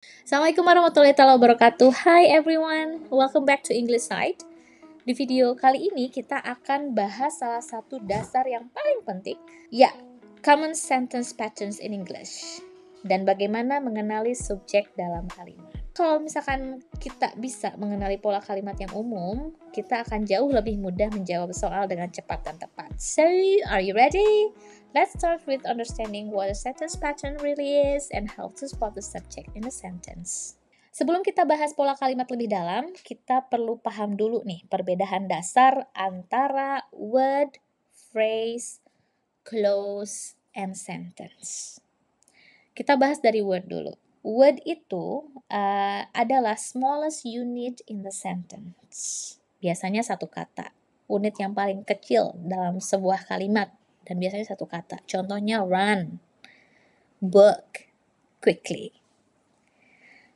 Assalamualaikum warahmatullahi wabarakatuh. Hi everyone, welcome back to English Side. Di video kali ini kita akan bahas salah satu dasar yang paling penting, ya, common sentence patterns in English, dan bagaimana mengenali subjek dalam kalimat. Kalau misalkan kita bisa mengenali pola kalimat yang umum, kita akan jauh lebih mudah menjawab soal dengan cepat dan tepat. So, are you ready? Let's start with understanding what a sentence pattern really is and how to spot the subject in a sentence. Sebelum kita bahas pola kalimat lebih dalam, kita perlu paham dulu nih perbedaan dasar antara word, phrase, clause, and sentence. Kita bahas dari word dulu. Word itu adalah smallest unit in the sentence. Biasanya satu kata. Unit yang paling kecil dalam sebuah kalimat. Dan biasanya satu kata. Contohnya run, book, quickly.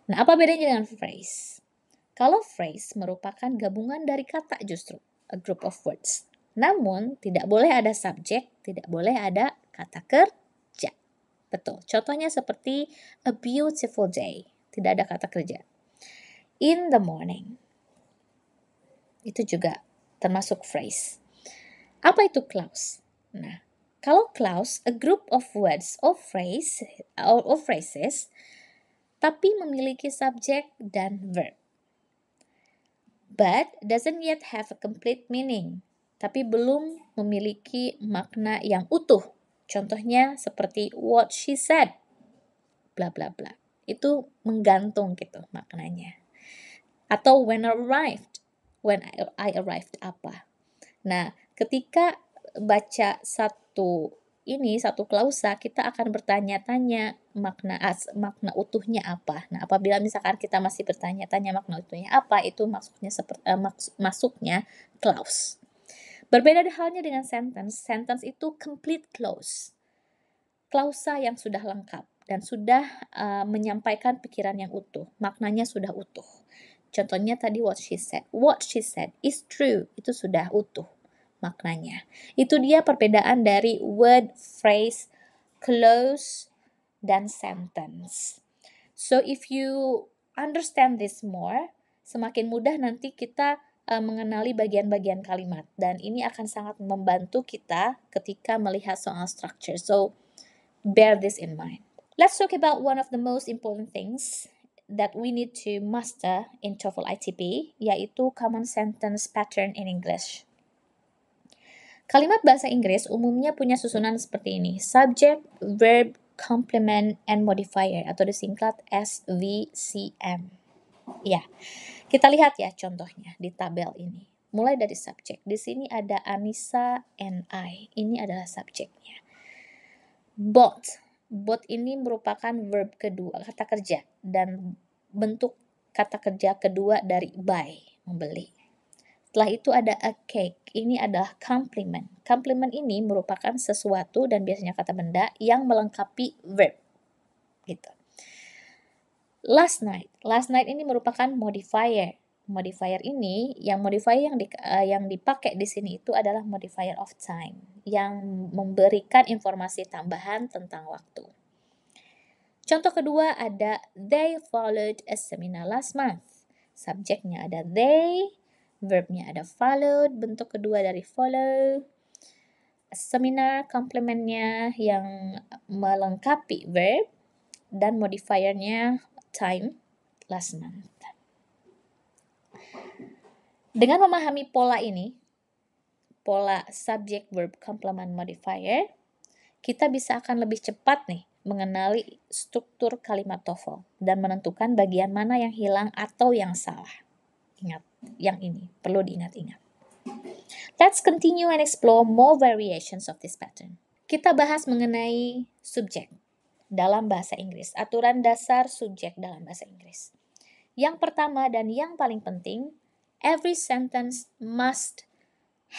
Nah, apa bedanya dengan phrase? Kalau phrase merupakan gabungan dari kata justru, a group of words. Namun, tidak boleh ada subjek, tidak boleh ada kata kerja. Betul, contohnya seperti a beautiful day, tidak ada kata kerja. In the morning, itu juga termasuk phrase. Apa itu clause? Nah, kalau clause, a group of words or phrases, tapi memiliki subjek dan verb. But doesn't yet have a complete meaning, tapi belum memiliki makna yang utuh. Contohnya seperti what she said, bla bla bla. Itu menggantung gitu maknanya. Atau when I arrived apa. Nah, ketika baca satu klausa, kita akan bertanya-tanya makna utuhnya apa. Nah, apabila misalkan kita masih bertanya-tanya makna utuhnya apa, itu masuknya clause. Berbeda halnya dengan sentence. Sentence itu complete clause. Klausa yang sudah lengkap dan sudah menyampaikan pikiran yang utuh. Maknanya sudah utuh. Contohnya tadi what she said. What she said is true. Itu sudah utuh maknanya. Itu dia perbedaan dari word, phrase, clause, dan sentence. So if you understand this more, semakin mudah nanti kita mengenali bagian-bagian kalimat. Dan ini akan sangat membantu kita ketika melihat soal structure. So bear this in mind. Let's talk about one of the most important things that we need to master in TOEFL ITP, yaitu common sentence pattern in English. Kalimat bahasa Inggris umumnya punya susunan seperti ini: subject, verb, complement, and modifier, atau disingkat SVCM. Ya, kita lihat ya contohnya di tabel ini. Mulai dari subjek. Di sini ada Anissa and I. Ini adalah subjeknya. Bought. Bought ini merupakan verb kedua, kata kerja, dan bentuk kata kerja kedua dari buy, membeli. Setelah itu ada a cake. Ini adalah complement. Complement ini merupakan sesuatu dan biasanya kata benda yang melengkapi verb. Gitu. Last night. Last night ini merupakan modifier. Modifier ini, yang dipakai di sini itu adalah modifier of time, yang memberikan informasi tambahan tentang waktu. Contoh kedua ada they followed a seminar last month. Subjeknya ada they, verbnya ada followed, bentuk kedua dari follow. Seminar komplementnya yang melengkapi verb, dan modifiernya time, last month. Dengan memahami pola ini, pola subject, verb, complement, modifier, kita bisa akan lebih cepat nih mengenali struktur kalimat TOEFL dan menentukan bagian mana yang hilang atau yang salah. Ingat, yang ini perlu diingat-ingat. Let's continue and explore more variations of this pattern. Kita bahas mengenai subjek dalam bahasa Inggris, aturan dasar subjek dalam bahasa Inggris. Yang pertama dan yang paling penting, every sentence must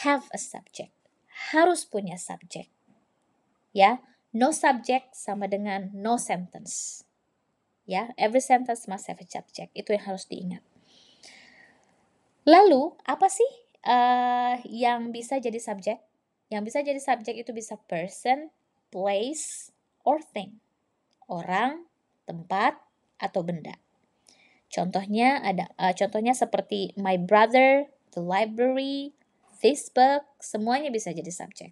have a subject. Harus punya subjek. Ya, no subject sama dengan no sentence. Ya, every sentence must have a subject. Itu yang harus diingat. Lalu, apa sih yang bisa jadi subjek? Yang bisa jadi subjek itu bisa person, place, or thing. Orang, tempat, atau benda. Contohnya seperti my brother, the library, Facebook, semuanya bisa jadi subjek.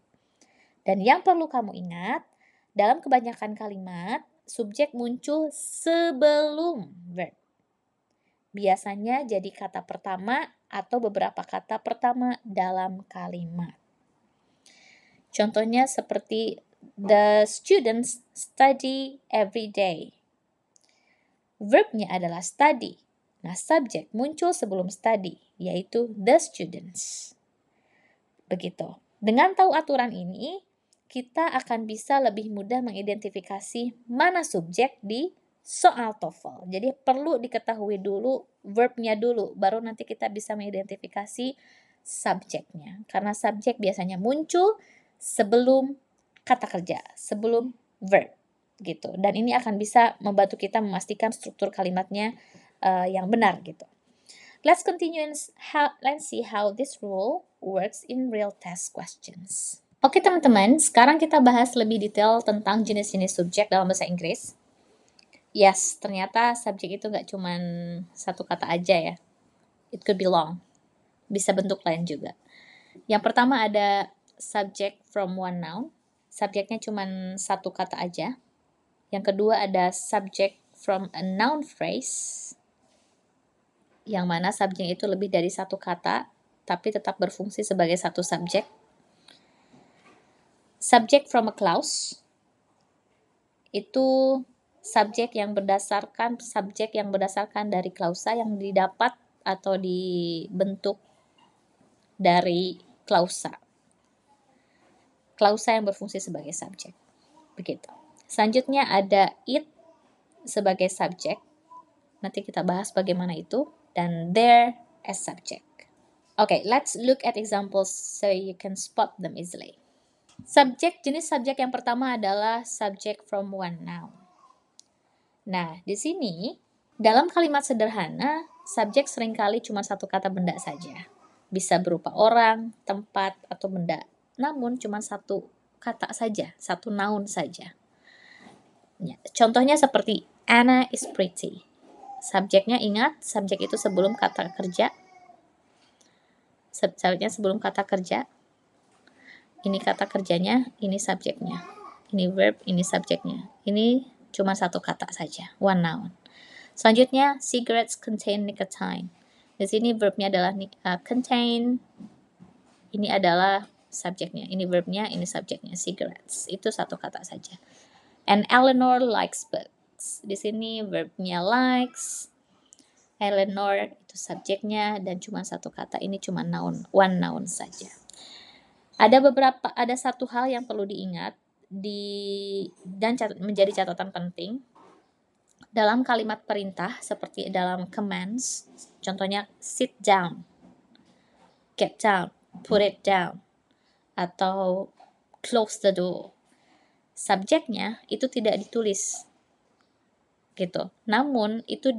Dan yang perlu kamu ingat, dalam kebanyakan kalimat, subjek muncul sebelum verb. Biasanya jadi kata pertama atau beberapa kata pertama dalam kalimat. Contohnya seperti the students study every day. Verbnya adalah study. Nah, subjek muncul sebelum study, yaitu the students. Begitu. Dengan tahu aturan ini, kita akan bisa lebih mudah mengidentifikasi mana subjek di soal TOEFL. Jadi perlu diketahui dulu verbnya dulu, baru nanti kita bisa mengidentifikasi subjeknya. Karena subjek biasanya muncul sebelum kata kerja, sebelum verb gitu. Dan ini akan bisa membantu kita memastikan struktur kalimatnya yang benar gitu. Let's see how this rule works in real test questions. Oke teman-teman, sekarang kita bahas lebih detail tentang jenis-jenis subjek dalam bahasa Inggris. Yes, ternyata subjek itu nggak cuma satu kata aja ya. It could be long. Bisa bentuk lain juga. Yang pertama ada subject from one noun. Subjeknya cuma satu kata aja. Yang kedua ada subject from a noun phrase, yang mana subjek itu lebih dari satu kata, tapi tetap berfungsi sebagai satu subjek. Subject from a clause, itu subjek yang berdasarkan dari klausa yang didapat atau dibentuk dari klausa. Klausa yang berfungsi sebagai subjek. Begitu. Selanjutnya ada it sebagai subjek. Nanti kita bahas bagaimana itu. Dan there as subject. Okay, let's look at examples so you can spot them easily. Jenis subjek yang pertama adalah subject from one noun. Nah, di sini dalam kalimat sederhana, subjek seringkali cuma satu kata benda saja. Bisa berupa orang, tempat, atau benda. Namun cuma satu kata saja, satu noun saja. Ya, contohnya seperti Anna is pretty. Subjeknya ingat, subjek itu sebelum kata kerja. Subjeknya sebelum kata kerja. Ini kata kerjanya, ini subjeknya. Ini verb, ini subjeknya. Ini cuma satu kata saja, one noun. Selanjutnya, cigarettes contain nicotine. Di sini verbnya adalah contain. Ini adalah subjeknya. Ini verbnya, ini subjeknya, cigarettes. Itu satu kata saja. And Eleanor likes books. Di sini verbnya likes. Eleanor itu subjeknya dan cuma satu kata. Ini cuma noun, one noun saja. Ada satu hal yang perlu diingat dan menjadi catatan penting dalam kalimat perintah seperti dalam commands. Contohnya sit down, get down, put it down, atau close the door. Subjeknya itu tidak ditulis gitu. Namun itu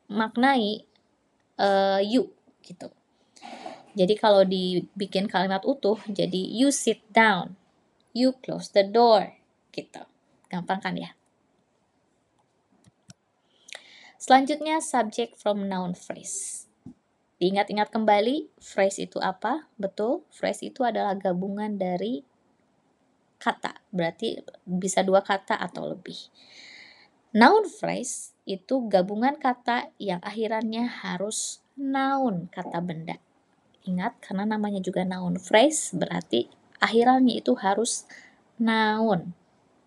dimaknai you gitu. Jadi kalau dibikin kalimat utuh jadi you sit down, you close the door gitu. Gampang kan ya? Selanjutnya subject from noun phrase. Diingat-ingat kembali, phrase itu apa? Betul, phrase itu adalah gabungan dari kata, berarti bisa dua kata atau lebih. Noun phrase itu gabungan kata yang akhirannya harus noun, kata benda. Ingat, karena namanya juga noun phrase, berarti akhirannya itu harus noun.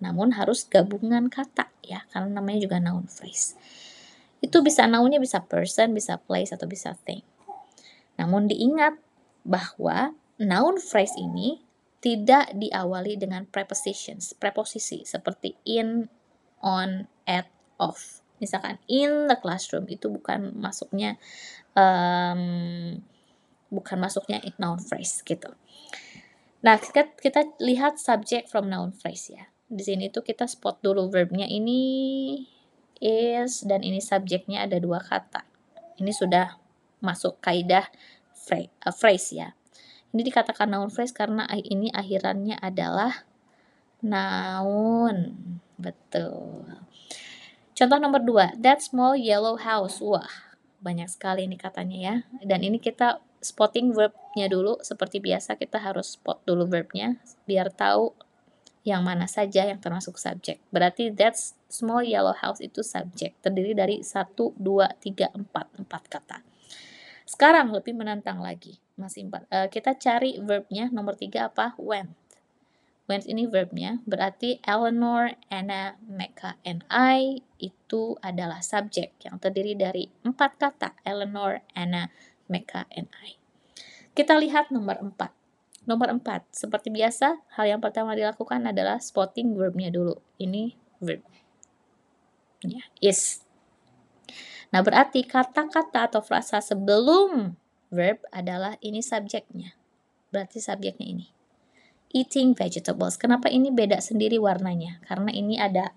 Namun harus gabungan kata ya, karena namanya juga noun phrase. Itu bisa nounnya bisa person, bisa place, atau bisa thing. Namun diingat bahwa noun phrase ini tidak diawali dengan preposisi seperti in, on, at, of. Misalkan in the classroom itu bukan masuknya noun phrase gitu. Nah, kita lihat subject from noun phrase ya. Di sini tuh kita spot dulu verbnya, ini is dan ini subjeknya ada dua kata. Ini sudah masuk kaidah phrase ya. Ini dikatakan noun phrase karena ini akhirannya adalah noun. Betul. Contoh nomor 2, that small yellow house. Wah, banyak sekali ini katanya ya. Dan ini kita spotting verbnya dulu. Seperti biasa kita harus spot dulu verbnya biar tahu yang mana saja yang termasuk subjek. Berarti that small yellow house itu subjek. Terdiri dari 1, 2, 3, 4 kata. Sekarang lebih menantang lagi. Masih 4. Kita cari verbnya. Nomor 3 apa? Went. Went ini verbnya. Berarti Eleanor, Anna, Mecca, and I itu adalah subjek yang terdiri dari 4 kata. Eleanor, Anna, Mecca, and I. Kita lihat nomor 4. Nomor 4, seperti biasa, hal yang pertama dilakukan adalah spotting verbnya dulu. Ini verb. Ya, is. Nah, berarti kata-kata atau frasa sebelum verb adalah ini subjeknya. Berarti subjeknya ini. Eating vegetables. Kenapa ini beda sendiri warnanya? Karena ini ada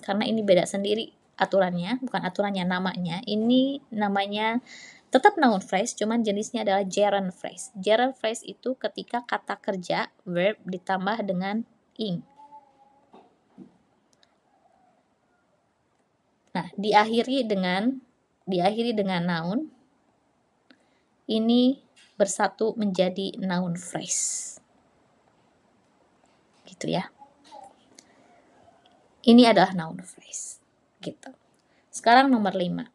Karena ini beda sendiri aturannya, bukan aturannya, namanya. Ini namanya tetap noun phrase, cuman jenisnya adalah gerund phrase. Gerund phrase itu ketika kata kerja, verb, ditambah dengan ing. Nah, diakhiri dengan noun, ini bersatu menjadi noun phrase. Gitu ya. Ini adalah noun phrase. Gitu. Sekarang nomor 5.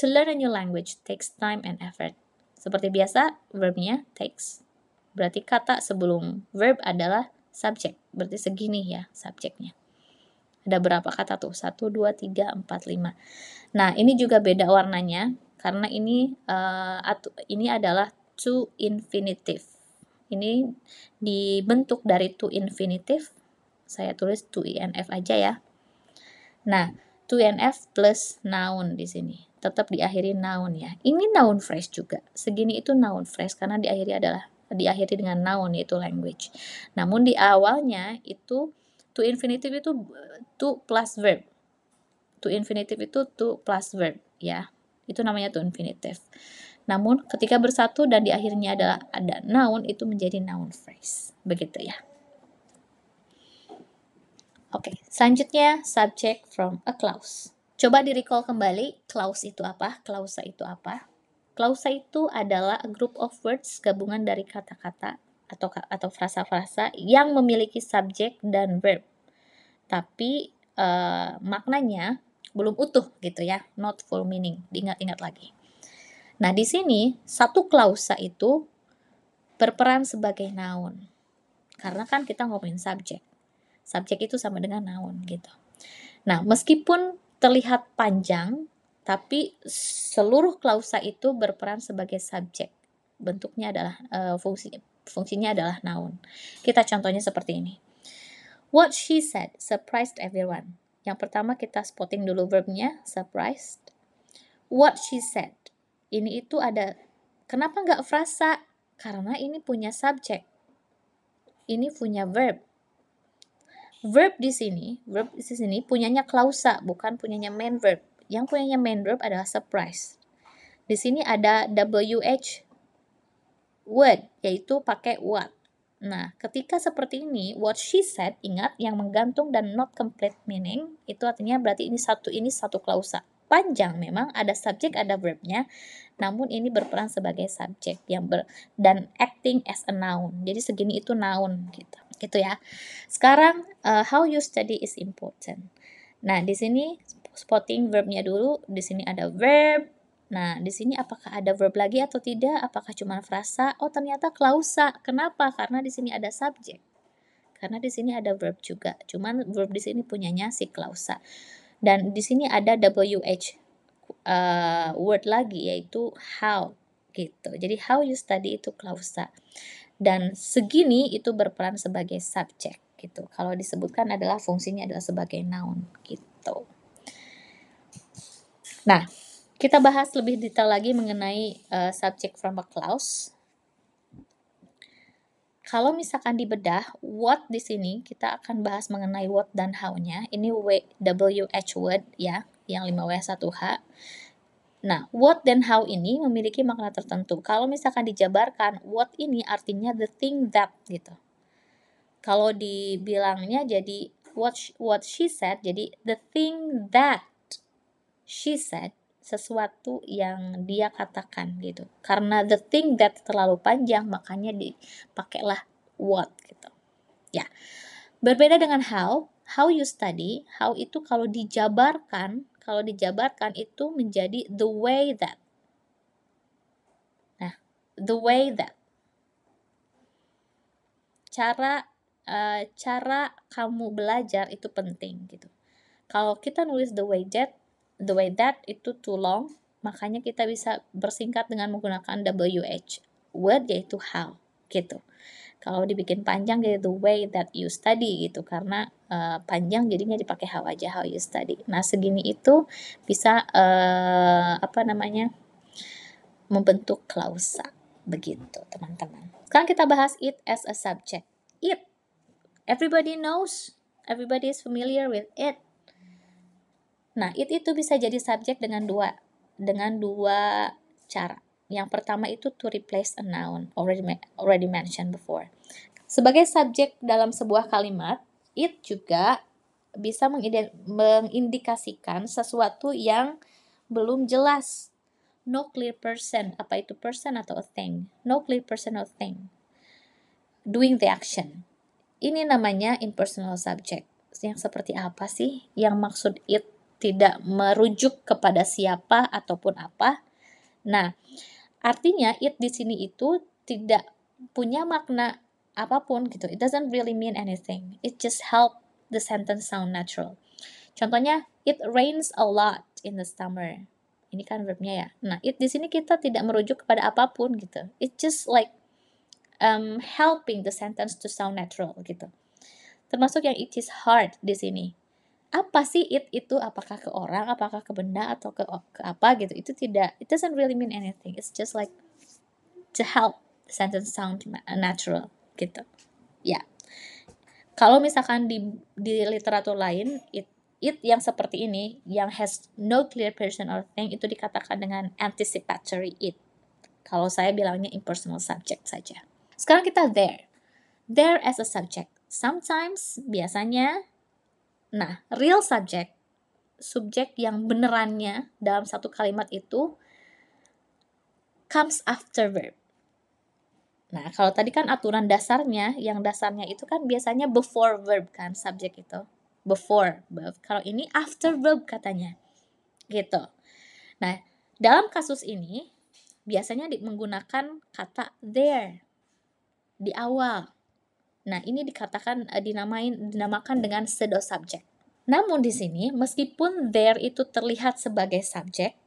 To learn a new language takes time and effort. Seperti biasa, verbnya takes. Berarti kata sebelum verb adalah subjek. Berarti segini ya subjeknya. Ada berapa kata tuh? 1, 2, 3, 4, 5. Nah, ini juga beda warnanya. Karena ini adalah to infinitive. Ini dibentuk dari to infinitive. Saya tulis to INF aja ya. Nah, to INF plus noun di sini. Tetap diakhiri noun ya. Ini noun phrase juga. Segini itu noun phrase karena diakhiri dengan noun yaitu language. Namun di awalnya itu to infinitive itu to plus verb. To infinitive itu to plus verb ya. Itu namanya to infinitive. Namun ketika bersatu dan di akhirnya ada noun itu menjadi noun phrase. Begitu ya. Oke, selanjutnya subject from a clause. Coba di-recall kembali, clause itu apa? Klausa itu apa? Klausa itu adalah a group of words, gabungan dari kata-kata atau frasa-frasa yang memiliki subjek dan verb. Tapi maknanya belum utuh gitu ya, not full meaning. Diingat-ingat lagi. Nah, di sini satu klausa itu berperan sebagai noun. Karena kan kita ngomongin subjek. Subjek itu sama dengan noun gitu. Nah, meskipun terlihat panjang, tapi seluruh klausa itu berperan sebagai subjek. Bentuknya adalah fungsinya adalah noun. Kita contohnya seperti ini. What she said surprised everyone. Yang pertama kita spotting dulu verbnya, surprised. What she said. Ini itu ada, kenapa nggak frasa? Karena ini punya subjek. Ini punya verb. Verb di sini punyanya klausa, bukan punyanya main verb. Yang punyanya main verb adalah surprise. Di sini ada WH word, yaitu pakai what. Nah, ketika seperti ini, what she said, ingat yang menggantung dan not complete meaning, itu artinya berarti ini satu klausa. Panjang memang, ada subjek, ada verbnya, namun ini berperan sebagai subjek dan acting as a noun. Jadi segini itu noun gitu ya. Sekarang how you study is important. Nah, di sini spotting verbnya dulu. Di sini ada verb. Nah, di sini apakah ada verb lagi atau tidak? Apakah cuma frasa? Oh, ternyata klausa. Kenapa? Karena di sini ada subjek. Karena di sini ada verb juga. Cuman verb di sini punyanya si klausa. Dan di sini ada WH word lagi, yaitu how gitu. Jadi how you study itu klausa. Dan segini itu berperan sebagai subjek gitu. Kalau disebutkan adalah fungsinya adalah sebagai noun gitu. Nah, kita bahas lebih detail lagi mengenai subject from a clause. Kalau misalkan dibedah, what di sini kita akan bahas mengenai what dan how-nya. Ini WH word ya, yang 5W1H. Nah, what dan how ini memiliki makna tertentu. Kalau misalkan dijabarkan, what ini artinya the thing that gitu. Kalau dibilangnya jadi what she said, jadi the thing that she said, sesuatu yang dia katakan gitu. Karena the thing that terlalu panjang, makanya dipakailah what gitu. Ya. Berbeda dengan how you study, how itu kalau dijabarkan itu menjadi the way that. Nah, the way that. Cara kamu belajar itu penting gitu. Kalau kita nulis the way that itu too long, makanya kita bisa bersingkat dengan menggunakan WH, word yaitu how gitu. Kalau dibikin panjang jadi the way that you study gitu, karena panjang jadinya dipakai how aja, how you study. Nah, segini itu bisa membentuk klausa begitu, teman-teman. Sekarang kita bahas it as a subject. It, everybody knows, everybody is familiar with it. Nah, it itu bisa jadi subjek dengan dua cara. Yang pertama itu to replace a noun, already mentioned before. Sebagai subjek dalam sebuah kalimat, it juga bisa mengindikasikan sesuatu yang belum jelas. No clear person, apa itu person atau a thing? No clear person or thing. Doing the action. Ini namanya impersonal subject. Yang seperti apa sih yang maksud it tidak merujuk kepada siapa ataupun apa? Nah, artinya it di sini itu tidak punya makna apapun gitu. It doesn't really mean anything. It just help the sentence sound natural. Contohnya, it rains a lot in the summer. Ini kan verbnya ya. Nah, it di sini kita tidak merujuk kepada apapun gitu. It just like helping the sentence to sound natural gitu. Termasuk yang it is hard di sini. Apa sih it itu? Apakah ke orang, apakah ke benda, atau ke apa gitu? Itu tidak, it doesn't really mean anything. It's just like to help the sentence sound natural gitu. Ya. Kalau misalkan di literatur lain, it yang seperti ini, yang has no clear person or thing, itu dikatakan dengan anticipatory it. Kalau saya bilangnya impersonal subject saja. Sekarang kita there. There as a subject. Sometimes, biasanya, nah, real subject, subjek yang benerannya dalam satu kalimat itu comes after verb. Nah, kalau tadi kan aturan dasarnya, yang dasarnya itu kan biasanya before verb kan, subjek itu. Before verb. Kalau ini after verb katanya. Gitu. Nah, dalam kasus ini, biasanya menggunakan kata there di awal. Nah, ini dinamakan dengan pseudo subject. Namun di sini, meskipun there itu terlihat sebagai subjek,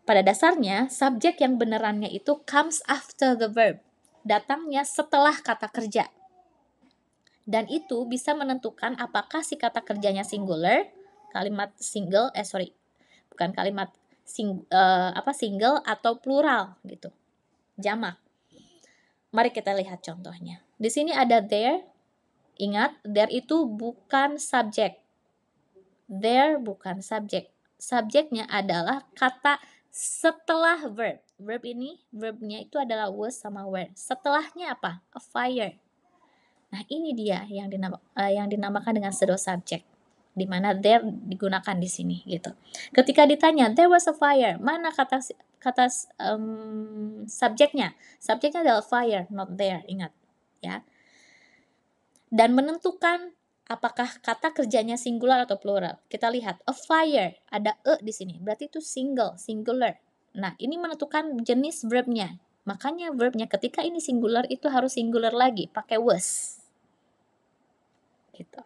pada dasarnya subjek yang benerannya itu comes after the verb, datangnya setelah kata kerja. Dan itu bisa menentukan apakah si kata kerjanya singular, kalimat single, bukan kalimat single atau plural gitu, jamak. Mari kita lihat contohnya. Di sini ada there. Ingat, there itu bukan subjek. There bukan subjek. Subjeknya adalah kata setelah verb. Verbnya itu adalah was sama were. Setelahnya apa? A fire. Nah, ini dia yang dinamakan dengan pseudo subject, di mana there digunakan di sini gitu. Ketika ditanya there was a fire, mana kata subjeknya? Subjeknya adalah fire, not there. Ingat ya. Dan menentukan apakah kata kerjanya singular atau plural. Kita lihat a fire, ada di sini, berarti itu singular. Nah, ini menentukan jenis verbnya. Makanya verbnya ketika ini singular itu harus singular lagi, pakai was. Gitu.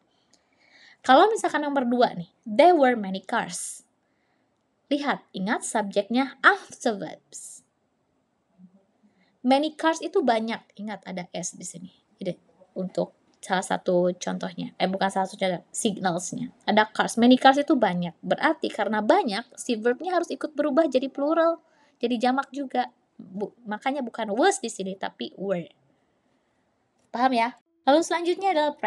Kalau misalkan nomor 2 nih, there were many cars. Lihat, ingat subjeknya after verbs. Many cars itu banyak, ingat ada s di sini. Jadi untuk salah satu contohnya, bukan salah satu contoh, signalsnya. Ada cars, many cars itu banyak. Berarti karena banyak, si verbnya harus ikut berubah jadi plural, jadi jamak juga. Makanya bukan was di sini, tapi were. Paham ya? Lalu selanjutnya adalah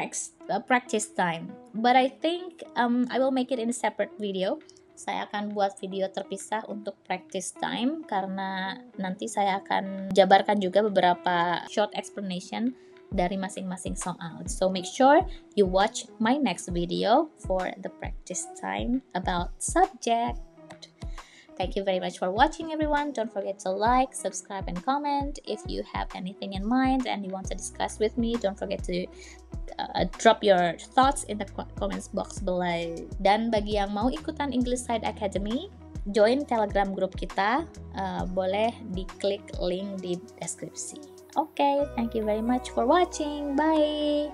practice time. But I think I will make it in a separate video. Saya akan buat video terpisah untuk practice time karena nanti saya akan jabarkan juga beberapa short explanation dari masing-masing soal. So make sure you watch my next video for the practice time about subject. Thank you very much for watching, everyone. Don't forget to like, subscribe, and comment. If you have anything in mind and you want to discuss with me, don't forget to drop your thoughts in the comments box below. Dan bagi yang mau ikutan English Side Academy, join Telegram group kita. Boleh diklik link di deskripsi. Okay, thank you very much for watching. Bye.